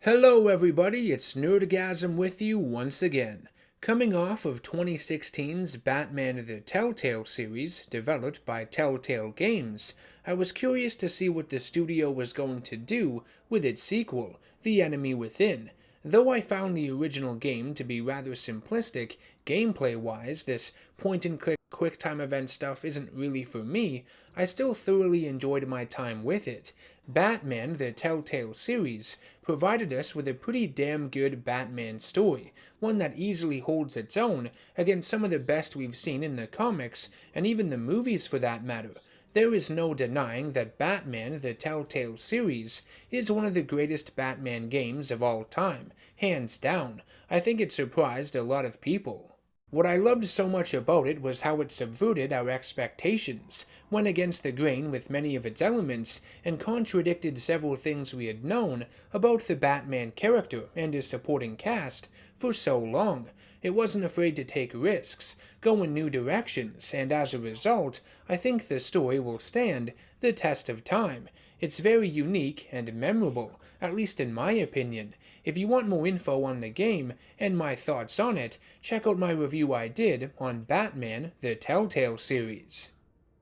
Hello everybody, it's NerdGasm with you once again. Coming off of 2016's Batman the Telltale series, developed by Telltale Games, I was curious to see what the studio was going to do with its sequel, The Enemy Within. Though I found the original game to be rather simplistic, gameplay-wise, this point-and-click quick-time event stuff isn't really for me, I still thoroughly enjoyed my time with it. Batman, the Telltale series, provided us with a pretty damn good Batman story, one that easily holds its own against some of the best we've seen in the comics, and even the movies for that matter. There is no denying that Batman, the Telltale series, is one of the greatest Batman games of all time, hands down. I think it surprised a lot of people. What I loved so much about it was how it subverted our expectations, went against the grain with many of its elements, and contradicted several things we had known about the Batman character and his supporting cast for so long. It wasn't afraid to take risks, go in new directions, and as a result, I think the story will stand the test of time. It's very unique and memorable, at least in my opinion. If you want more info on the game and my thoughts on it, check out my review I did on Batman the Telltale series.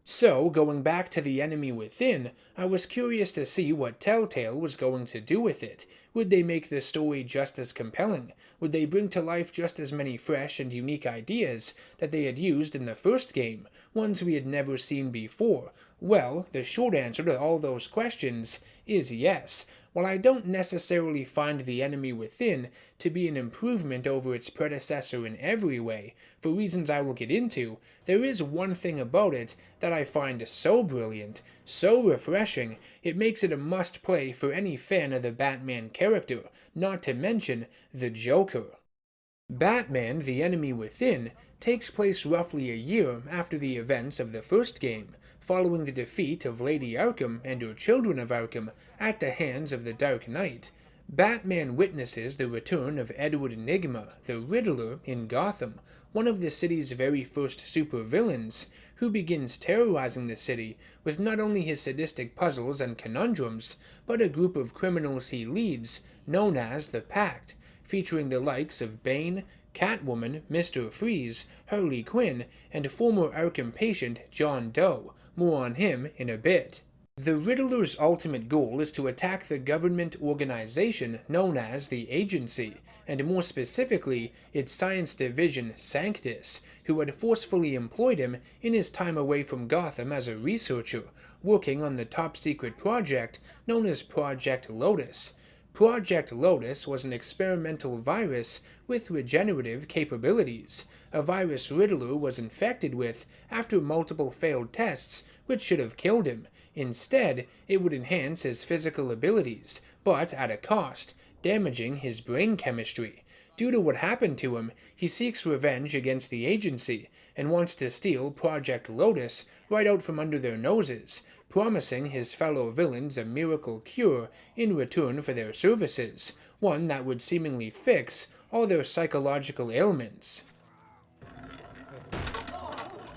So, going back to The Enemy Within, I was curious to see what Telltale was going to do with it. Would they make the story just as compelling? Would they bring to life just as many fresh and unique ideas that they had used in the first game, ones we had never seen before? Well, the short answer to all those questions is yes. While I don't necessarily find The Enemy Within to be an improvement over its predecessor in every way, for reasons I will get into, there is one thing about it that I find so brilliant, so refreshing, it makes it a must-play for any fan of the Batman character, not to mention the Joker. Batman the Enemy Within takes place roughly a year after the events of the first game, following the defeat of Lady Arkham and her children of Arkham at the hands of the Dark Knight. Batman witnesses the return of Edward Enigma, the Riddler, in Gotham, one of the city's very first supervillains, who begins terrorizing the city with not only his sadistic puzzles and conundrums, but a group of criminals he leads, known as the Pact, featuring the likes of Bane, Catwoman, Mr. Freeze, Harley Quinn, and former Arkham patient John Doe. More on him in a bit. The Riddler's ultimate goal is to attack the government organization known as the Agency, and more specifically, its science division Sanctus, who had forcefully employed him in his time away from Gotham as a researcher, working on the top-secret project known as Project Lotus. Project Lotus was an experimental virus with regenerative capabilities, a virus Riddler was infected with after multiple failed tests which should have killed him. Instead, it would enhance his physical abilities, but at a cost, damaging his brain chemistry. Due to what happened to him, he seeks revenge against the Agency, and wants to steal Project Lotus right out from under their noses, promising his fellow villains a miracle cure in return for their services, one that would seemingly fix all their psychological ailments.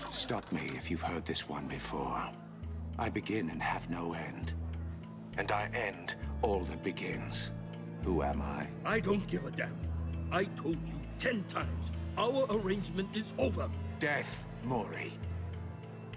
Stop me if you've heard this one before. I begin and have no end. And I end all that begins. Who am I? I don't give a damn. I told you 10 times. Our arrangement is over. Death, Maury.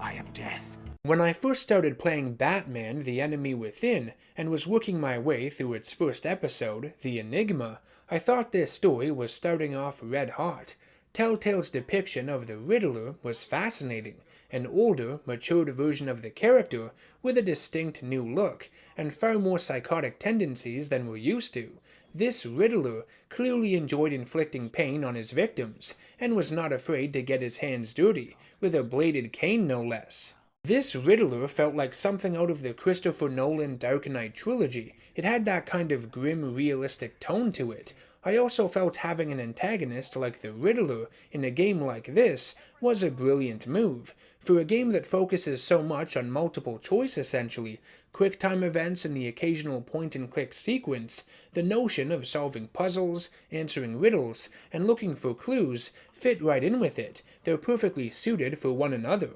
I am death. When I first started playing Batman the Enemy Within, and was working my way through its first episode, The Enigma, I thought this story was starting off red hot. Telltale's depiction of the Riddler was fascinating, an older, matured version of the character with a distinct new look, and far more psychotic tendencies than we're used to. This Riddler clearly enjoyed inflicting pain on his victims, and was not afraid to get his hands dirty, with a bladed cane no less. This Riddler felt like something out of the Christopher Nolan Dark Knight trilogy. It had that kind of grim, realistic tone to it. I also felt having an antagonist like the Riddler in a game like this was a brilliant move. For a game that focuses so much on multiple choice essentially, quick-time events and the occasional point-and-click sequence, the notion of solving puzzles, answering riddles, and looking for clues fit right in with it. They're perfectly suited for one another.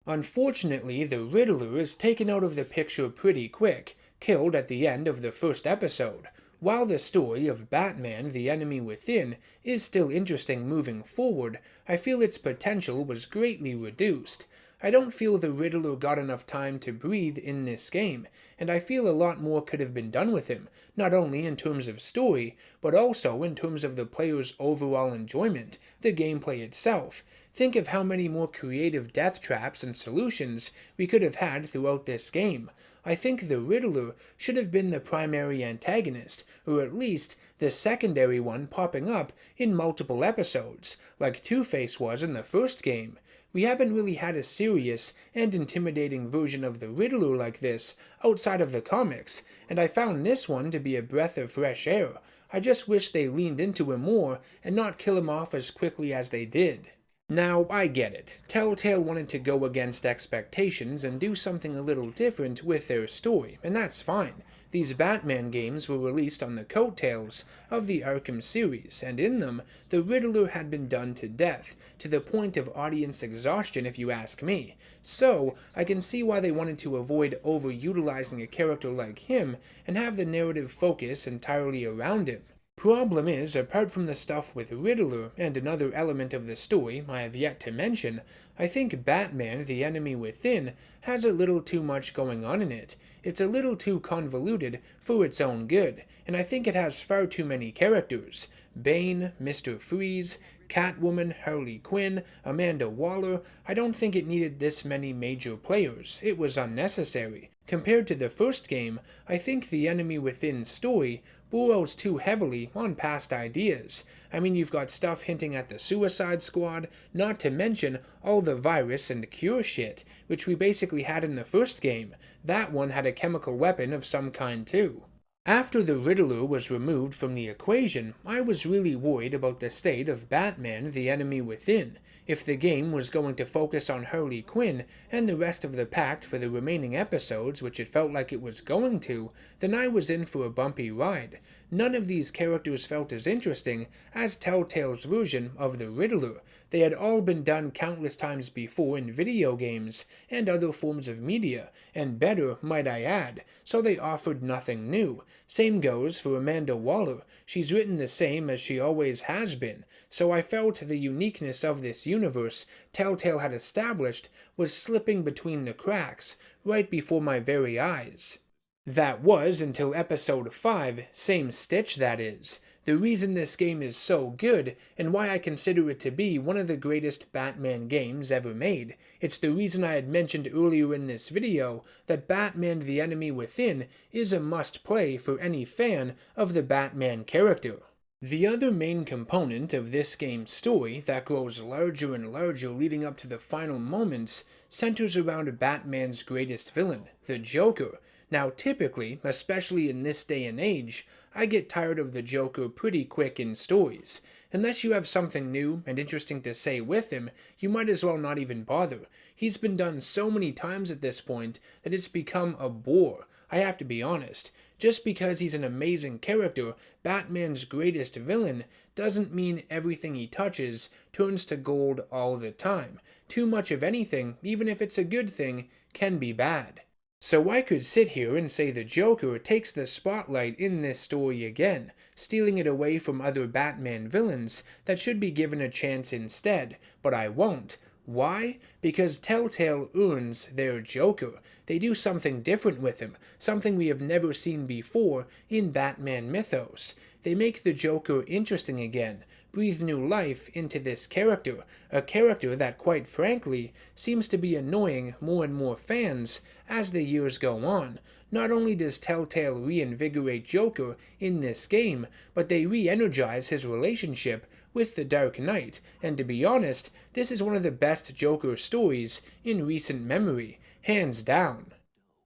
Unfortunately, the Riddler is taken out of the picture pretty quick. killed at the end of the first episode. While the story of Batman, the Enemy Within, is still interesting moving forward, I feel its potential was greatly reduced. I don't feel the Riddler got enough time to breathe in this game, and I feel a lot more could have been done with him, not only in terms of story, but also in terms of the player's overall enjoyment, the gameplay itself. Think of how many more creative death traps and solutions we could have had throughout this game. I think the Riddler should have been the primary antagonist, or at least the secondary one popping up in multiple episodes, like Two-Face was in the first game. We haven't really had a serious and intimidating version of the Riddler like this outside of the comics, and I found this one to be a breath of fresh air. I just wish they leaned into him more and not kill him off as quickly as they did. Now, I get it. Telltale wanted to go against expectations and do something a little different with their story, and that's fine. These Batman games were released on the coattails of the Arkham series, and in them, the Riddler had been done to death, to the point of audience exhaustion if you ask me. So, I can see why they wanted to avoid overutilizing a character like him and have the narrative focus entirely around him. Problem is, apart from the stuff with Riddler and another element of the story I have yet to mention, I think Batman, the Enemy Within, has a little too much going on in it. It's a little too convoluted for its own good, and I think it has far too many characters. Bane, Mr. Freeze, Catwoman, Harley Quinn, Amanda Waller. I don't think it needed this many major players. It was unnecessary. Compared to the first game, I think the Enemy Within story burrows too heavily on past ideas. I mean, you've got stuff hinting at the Suicide Squad, not to mention all the virus and cure shit, which we basically had in the first game. That one had a chemical weapon of some kind too. After the Riddler was removed from the equation, I was really worried about the state of Batman, the Enemy Within. If the game was going to focus on Harley Quinn and the rest of the pact for the remaining episodes, which it felt like it was going to, then I was in for a bumpy ride. None of these characters felt as interesting as Telltale's version of the Riddler. They had all been done countless times before in video games and other forms of media, and better, might I add, so they offered nothing new. Same goes for Amanda Waller. She's written the same as she always has been, so I felt the uniqueness of this universe Telltale had established was slipping between the cracks right before my very eyes. That was until episode 5, same stitch that is. The reason this game is so good, and why I consider it to be one of the greatest Batman games ever made. It's the reason I had mentioned earlier in this video that Batman the Enemy Within is a must-play for any fan of the Batman character. The other main component of this game's story that grows larger and larger leading up to the final moments centers around Batman's greatest villain, the Joker. Now typically, especially in this day and age, I get tired of the Joker pretty quick in stories. Unless you have something new and interesting to say with him, you might as well not even bother. He's been done so many times at this point that it's become a bore. I have to be honest. Just because he's an amazing character, Batman's greatest villain, doesn't mean everything he touches turns to gold all the time. Too much of anything, even if it's a good thing, can be bad. So I could sit here and say the Joker takes the spotlight in this story again, stealing it away from other Batman villains that should be given a chance instead, but I won't. Why? Because Telltale earns their Joker. They do something different with him, something we have never seen before in Batman mythos. They make the Joker interesting again, breathe new life into this character, a character that, quite frankly, seems to be annoying more and more fans as the years go on. Not only does Telltale reinvigorate Joker in this game, but they re-energize his relationship with the Dark Knight, and to be honest, this is one of the best Joker stories in recent memory, hands down.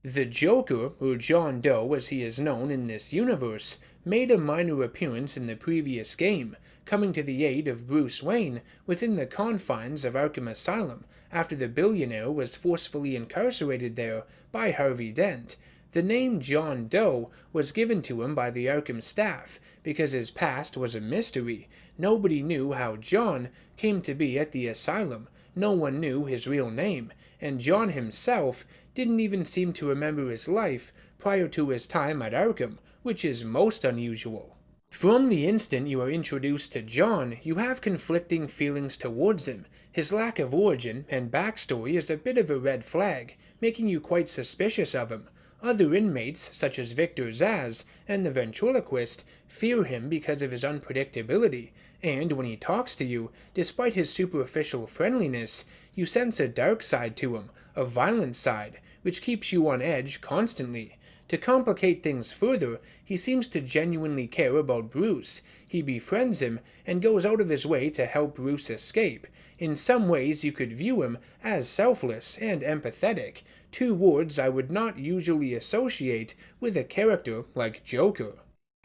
The Joker, or John Doe as he is known in this universe, made a minor appearance in the previous game, coming to the aid of Bruce Wayne within the confines of Arkham Asylum after the billionaire was forcefully incarcerated there by Harvey Dent. The name John Doe was given to him by the Arkham staff because his past was a mystery. Nobody knew how John came to be at the asylum. no one knew his real name, and John himself didn't even seem to remember his life prior to his time at Arkham, which is most unusual. From the instant you are introduced to John, you have conflicting feelings towards him. His lack of origin and backstory is a bit of a red flag, making you quite suspicious of him. Other inmates, such as Victor Zsasz and the ventriloquist, fear him because of his unpredictability, and when he talks to you, despite his superficial friendliness, you sense a dark side to him, a violent side, which keeps you on edge constantly. To complicate things further, he seems to genuinely care about Bruce. He befriends him and goes out of his way to help Bruce escape. In some ways you could view him as selfless and empathetic, two words I would not usually associate with a character like Joker.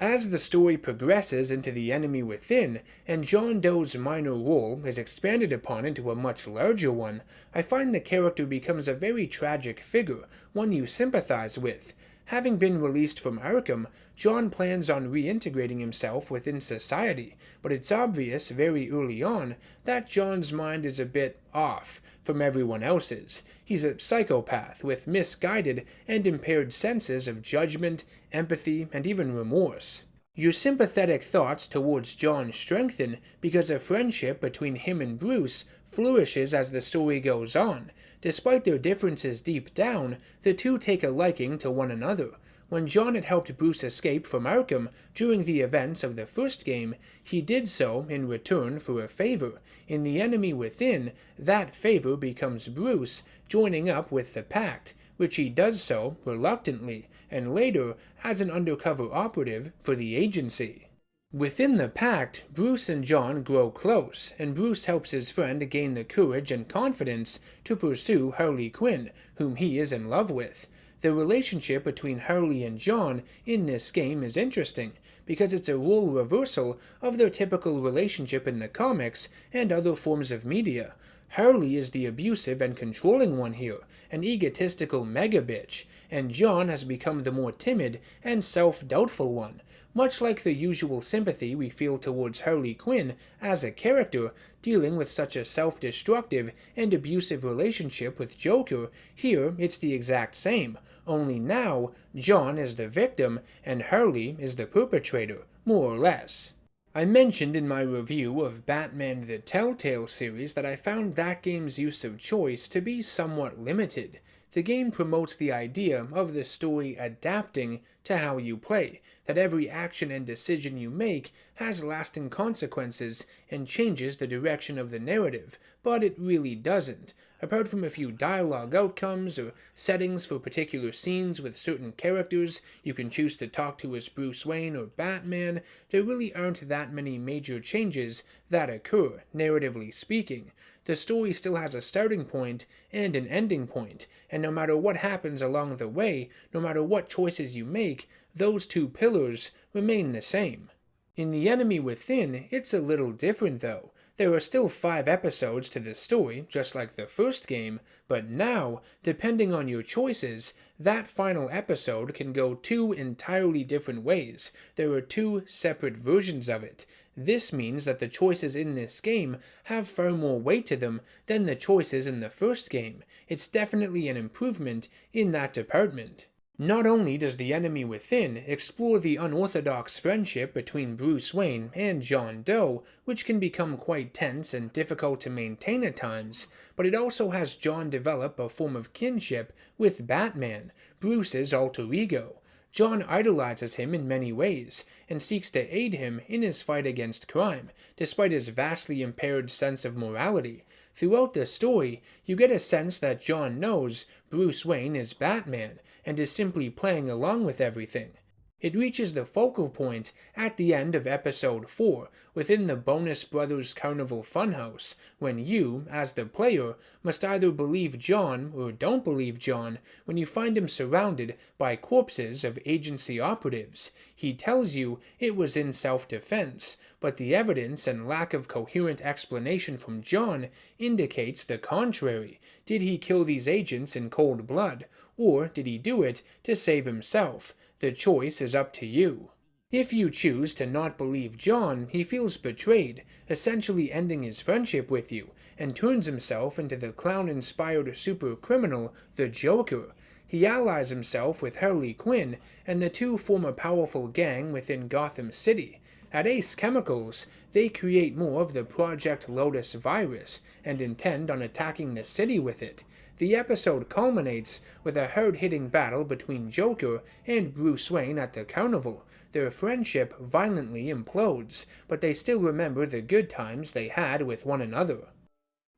As the story progresses into The Enemy Within, and John Doe's minor role is expanded upon into a much larger one, I find the character becomes a very tragic figure, one you sympathize with. Having been released from Arkham, John plans on reintegrating himself within society, but it's obvious very early on that John's mind is a bit off from everyone else's. He's a psychopath with misguided and impaired senses of judgment, empathy, and even remorse. Your sympathetic thoughts towards John strengthen because a friendship between him and Bruce flourishes as the story goes on. Despite their differences deep down, the two take a liking to one another. When John had helped Bruce escape from Arkham during the events of the first game, he did so in return for a favor. In The Enemy Within, that favor becomes Bruce joining up with the Pact, which he does so reluctantly, and later as an undercover operative for the agency. Within the Pact, Bruce and John grow close, and Bruce helps his friend gain the courage and confidence to pursue Harley Quinn, whom he is in love with. The relationship between Harley and John in this game is interesting, because it's a role reversal of their typical relationship in the comics and other forms of media. Harley is the abusive and controlling one here, an egotistical mega-bitch, and John has become the more timid and self-doubtful one. Much like the usual sympathy we feel towards Harley Quinn as a character dealing with such a self-destructive and abusive relationship with Joker, here it's the exact same, only now John is the victim and Harley is the perpetrator, more or less. I mentioned in my review of Batman the Telltale series that I found that game's use of choice to be somewhat limited. The game promotes the idea of the story adapting to how you play, that every action and decision you make has lasting consequences and changes the direction of the narrative, but it really doesn't. Apart from a few dialogue outcomes or settings for particular scenes with certain characters you can choose to talk to as Bruce Wayne or Batman, there really aren't that many major changes that occur, narratively speaking. The story still has a starting point and an ending point, and no matter what happens along the way, no matter what choices you make, those two pillars remain the same. In The Enemy Within, it's a little different though. There are still 5 episodes to the story, just like the first game, but now, depending on your choices, that final episode can go 2 entirely different ways. There are 2 separate versions of it. This means that the choices in this game have far more weight to them than the choices in the first game. It's definitely an improvement in that department. Not only does The Enemy Within explore the unorthodox friendship between Bruce Wayne and John Doe, which can become quite tense and difficult to maintain at times, but it also has John develop a form of kinship with Batman, Bruce's alter ego. John idolizes him in many ways, and seeks to aid him in his fight against crime, despite his vastly impaired sense of morality. Throughout the story, you get a sense that John knows Bruce Wayne is Batman, and is simply playing along with everything. It reaches the focal point at the end of Episode 4, within the Bonus Brothers Carnival Funhouse, when you, as the player, must either believe John or don't believe John when you find him surrounded by corpses of agency operatives. He tells you it was in self-defense, but the evidence and lack of coherent explanation from John indicates the contrary. Did he kill these agents in cold blood, or did he do it to save himself? The choice is up to you. If you choose to not believe John, he feels betrayed, essentially ending his friendship with you, and turns himself into the clown-inspired super-criminal, the Joker. He allies himself with Harley Quinn, and the two form a powerful gang within Gotham City. At Ace Chemicals, they create more of the Project Lotus virus, and intend on attacking the city with it. The episode culminates with a hard-hitting battle between Joker and Bruce Wayne at the carnival. Their friendship violently implodes, but they still remember the good times they had with one another.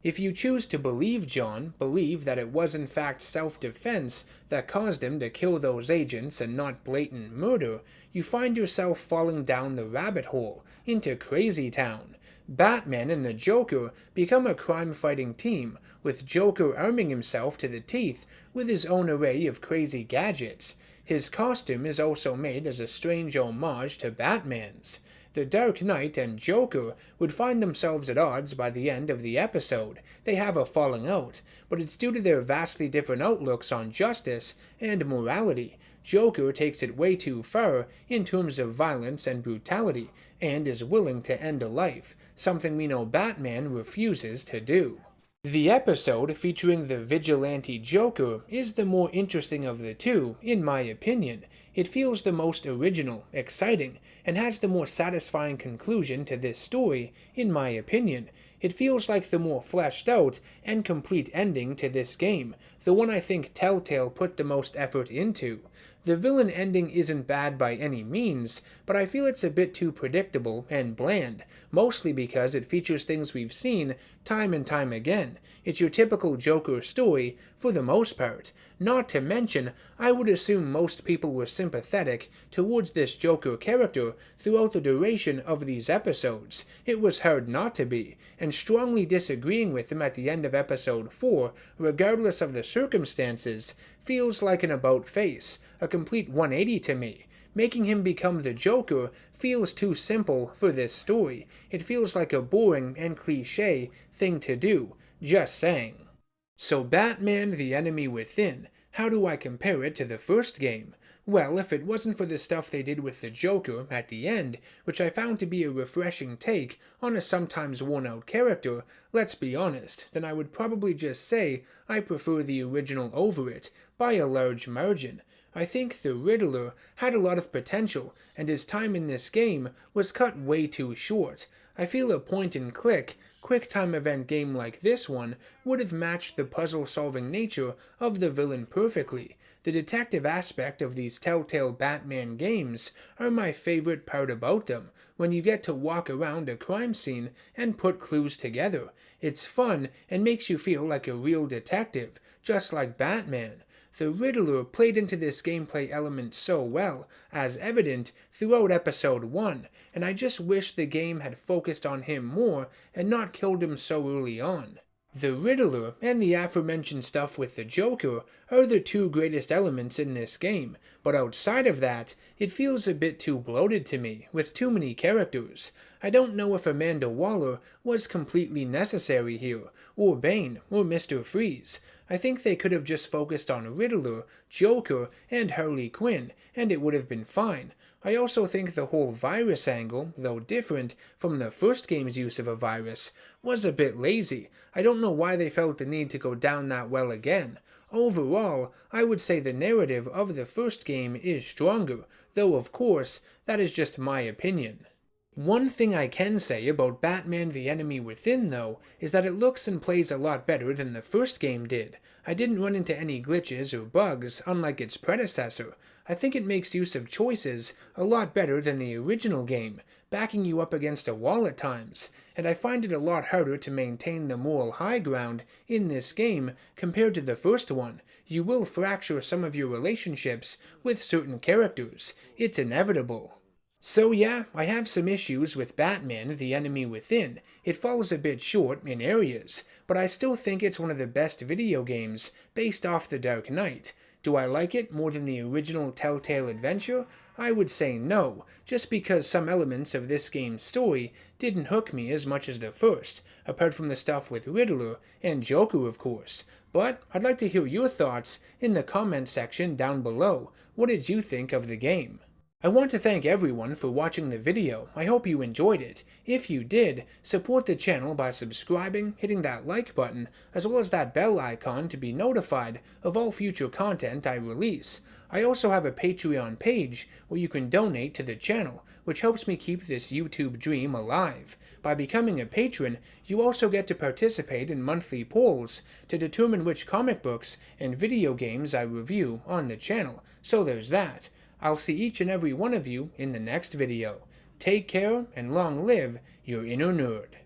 If you choose to believe John, believe that it was in fact self-defense that caused him to kill those agents and not blatant murder, you find yourself falling down the rabbit hole, into Crazy Town. Batman and the Joker become a crime-fighting team, with Joker arming himself to the teeth with his own array of crazy gadgets. His costume is also made as a strange homage to Batman's. The Dark Knight and Joker would find themselves at odds by the end of the episode. They have a falling out, but it's due to their vastly different outlooks on justice and morality. Joker takes it way too far in terms of violence and brutality, and is willing to end a life, something we know Batman refuses to do. The episode featuring the vigilante Joker is the more interesting of the two, in my opinion. It feels the most original, exciting, and has the more satisfying conclusion to this story, in my opinion. It feels like the more fleshed out and complete ending to this game, the one I think Telltale put the most effort into. The villain ending isn't bad by any means, but I feel it's a bit too predictable and bland, mostly because it features things we've seen time and time again. It's your typical Joker story, for the most part. Not to mention, I would assume most people were sympathetic towards this Joker character throughout the duration of these episodes. It was hard not to be, and strongly disagreeing with him at the end of episode 4, regardless of the circumstances, feels like an about-face, a complete 180 to me. Making him become the Joker feels too simple for this story. It feels like a boring and cliché thing to do, just saying. So Batman the Enemy Within, how do I compare it to the first game? Well, if it wasn't for the stuff they did with the Joker at the end, which I found to be a refreshing take on a sometimes worn-out character, let's be honest, then I would probably just say I prefer the original over it, by a large margin. I think the Riddler had a lot of potential, and his time in this game was cut way too short. I feel a point-and-click, quick-time event game like this one would have matched the puzzle-solving nature of the villain perfectly. The detective aspect of these Telltale Batman games are my favorite part about them, when you get to walk around a crime scene and put clues together. It's fun and makes you feel like a real detective, just like Batman. The Riddler played into this gameplay element so well, as evident throughout episode 1, and I just wish the game had focused on him more and not killed him so early on. The Riddler and the aforementioned stuff with the Joker are the two greatest elements in this game, but outside of that, it feels a bit too bloated to me, with too many characters. I don't know if Amanda Waller was completely necessary here, or Bane, or Mr. Freeze. I think they could have just focused on Riddler, Joker, and Harley Quinn, and it would have been fine. I also think the whole virus angle, though different from the first game's use of a virus, was a bit lazy. I don't know why they felt the need to go down that well again. Overall, I would say the narrative of the first game is stronger, though of course, that is just my opinion. One thing I can say about Batman the Enemy Within, though, is that it looks and plays a lot better than the first game did. I didn't run into any glitches or bugs, unlike its predecessor. I think it makes use of choices a lot better than the original game, backing you up against a wall at times, and I find it a lot harder to maintain the moral high ground in this game compared to the first one. You will fracture some of your relationships with certain characters. It's inevitable. So yeah, I have some issues with Batman the Enemy Within. It falls a bit short in areas, but I still think it's one of the best video games based off The Dark Knight. Do I like it more than the original Telltale adventure? I would say no, just because some elements of this game's story didn't hook me as much as the first, apart from the stuff with Riddler and Joker of course. But I'd like to hear your thoughts in the comment section down below. What did you think of the game? I want to thank everyone for watching the video. I hope you enjoyed it. If you did, support the channel by subscribing, hitting that like button, as well as that bell icon to be notified of all future content I release. I also have a Patreon page where you can donate to the channel, which helps me keep this YouTube dream alive. By becoming a patron, you also get to participate in monthly polls to determine which comic books and video games I review on the channel, so there's that. I'll see each and every one of you in the next video. Take care, and long live your inner nerd.